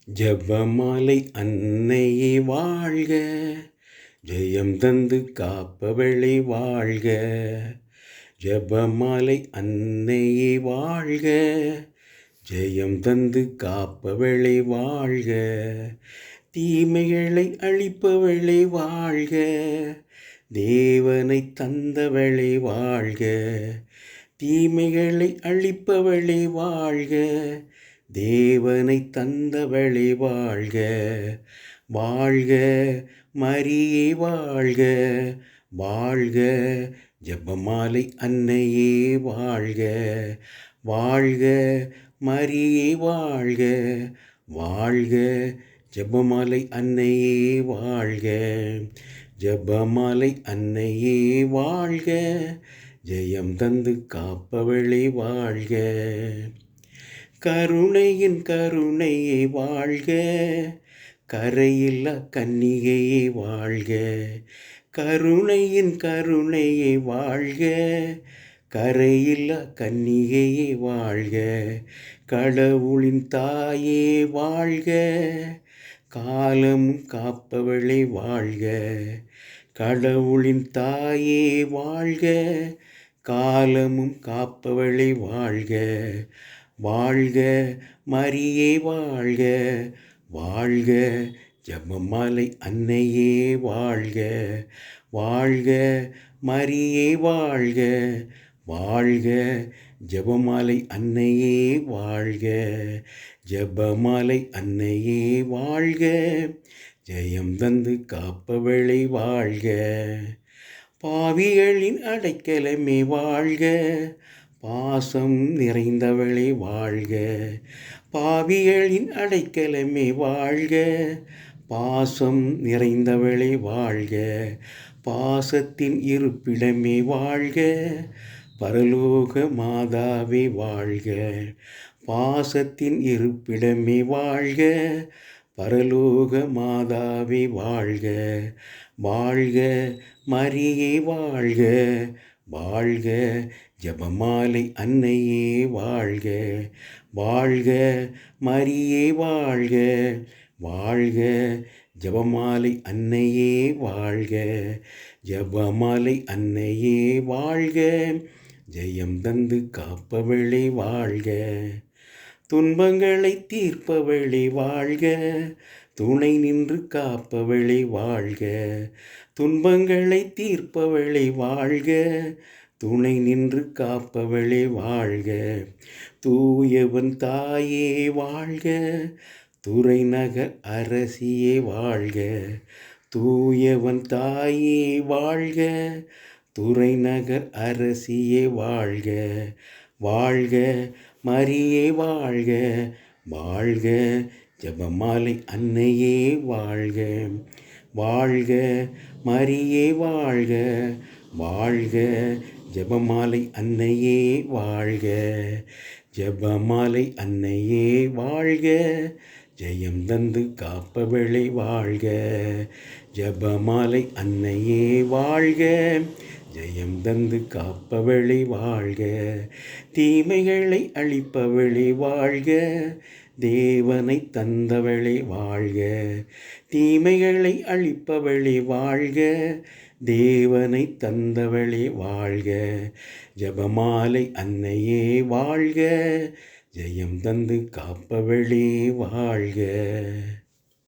ஜெபமாலை அன்னையே வாழ்க, ஜெயம் தந்து காப்பவளே வாழ்க. ஜெபமாலை அன்னையே வாழ்க, ஜெயம் தந்து காப்பவளே வாழ்க. தீமைகளை அழிப்பவளே வாழ்க, தேவனை தந்தவளே வாழ்க. தீமைகளை அழிப்பவளே வாழ்க, தேவனை தந்தவளே வாழ்க. வாழ்க மரியே வாழ்க, வாழ்க ஜெபமாலை அன்னையே வாழ்க. வாழ்க மரியே வாழ்க, வாழ்க ஜெபமாலை அன்னையே வாழ்க. ஜெபமாலை அன்னையே வாழ்க, ஜெயம் தந்து காப்பவளே வாழ்க. கருணையின் கருணையே வாழ்க, கரையில்லா கன்னிகையே வாழ்க. கருணையின் கருணையே வாழ்க, கரையில்லா கன்னிகையே வாழ்க. கடவுளின் தாயே வாழ்க, காலமும் காப்பவளே வாழ்க. கடவுளின் தாயே வாழ்க, காலமும் காப்பவளே வாழ்க. வாழ்க மரியே வாழ்க, வாழ்க ஜெபமாலை அன்னையே வாழ்க. வாழ்க மரியே வாழ்க, வாழ்க ஜெபமாலை அன்னையே வாழ்க. ஜெபமாலை அன்னையே வாழ்க, ஜெயம் தந்து காப்பவளே வாழ்க. பாவிகளின் அடைக்கலமே வாழ்க, பாசம் நிறைந்தவளே வாழ்க. பாவிகளின் அடைக்கலமே வாழ்க, பாசம் நிறைந்தவளே வாழ்க. பாசத்தின் இருப்பிடமே வாழ்க, பரலோக மாதாவே வாழ்க. பாசத்தின் இருப்பிடமே வாழ்க, பரலோக மாதாவே வாழ்க. வாழ்க மரியே வாழ்க, வாழ்க ஜெபமாலை அன்னையே வாழ்க. வாழ்க மரியே வாழ்க, வாழ்க ஜெபமாலை அன்னையே வாழ்க. ஜெபமாலை அன்னையே வாழ்க, ஜெயம் தந்து காப்பவளே வாழ்க. துன்பங்களை தீர்ப்பவளே வாழ்க, துணை நின்று காப்பவளே வாழ்க. துன்பங்களை தீர்ப்பவளே வாழ்க, துணை நின்று காப்பவளே வாழ்க. தூயவன் தாயே வாழ்க, துறைநகர் அரசியே வாழ்க. தூயவன் தாயே வாழ்க, துறைநகர் அரசியே வாழ்க. வாழ்க மரியே வாழ்க, வாழ்க ஜெபமாலை அன்னையே வாழ்க. வாழ்க மரியே வாழ்க, வாழ்க ஜெபமாலை அன்னையே வாழ்க. ஜெபமாலை அன்னையே வாழ்க, ஜெயம் தந்து காப்பவளே வாழ்க. ஜெபமாலை அன்னையே வாழ்க, ஜெயம் தந்து காப்பவளே வாழ்க. தீமைகளை அழிப்பவளே வாழ்க, தேவனை தந்தவளே வாழ்க. தீமைகளை அழிப்பவளே வாழ்க, தேவனை தந்தவளே வாழ்க. ஜெபமாலை அன்னையே வாழ்க, ஜெயம் தந்து காப்பவளே வாழ்க.